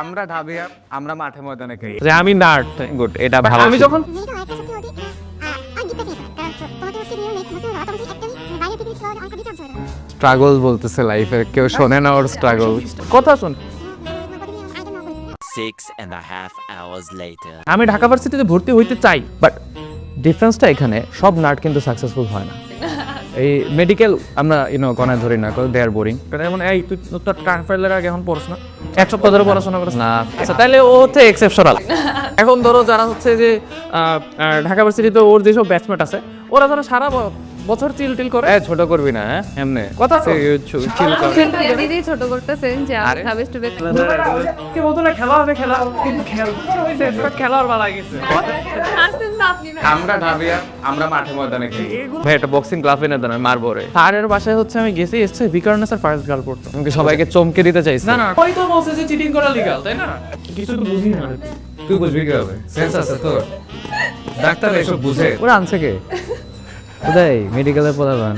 আমরা ঢাবিয়া আমরা মাঠে ময়দানে খাই। যে আমি নার্ড গুড, এটা ভালো। আমি যখন স্ট্রাগল বলতেছে লাইফের, কেউ শোনে না ওর স্ট্রাগল। কথা শুন, 6.5 hours later. আমি ঢাকা ভার্সিটিতে ভর্তি হইতে চাই, বাট ডিফারেন্সটা এখানে সব নার্ড কিন্তু সাকসেসফুল হয় না। এই মেডিকেল আমরা গণায় ধরি না, দে আর বোরিং। যেমন এই তুই তোর ট্রান্সফারের আগে এখন পড়ছ না, এক সপ্তাহ ধরে পড়াশোনা করিস না, আচ্ছা তাহলে ও হচ্ছে এক্সেপশনাল। এখন ধরো যারা হচ্ছে যে ঢাকা ভার্সিটিতে ওর যেসব ব্যাচমেট আছে, ওরা যারা সারা বছর চিল করে, ছোট করবি না, হ্যাঁ এমনি কথা চিল কর। দিদি ছোট করতেছেন যে আমি খাবেস টু কে বলতো না খেলা হবে, খেলা খেলার বেলা গেছে। আসেন না আপনি না। আমরা ঢাবিয়া আমরা মাঠে ময়দানে খাই। ভাই একটা বক্সিং ক্লাব এনে দেন, মারবো রে। স্যারের বাসায় হচ্ছে আমি গেছি, এসছে বিকারণে স্যার ফার্স্ট গার্ল পড়তো, আমাকে সবাইকে চমকে দিতে চাইছে। না না ওই তো বলছে যে চিটিং করা লিগ্যাল, তাই না? কিছু তো বুঝি না। তুই বুঝবি কি হবে? সেন্স আছে তোর? ডাক্তার এসব বুঝে? ওরা আনছে কে? কোথায় মেডিকেলের পড়াবেন?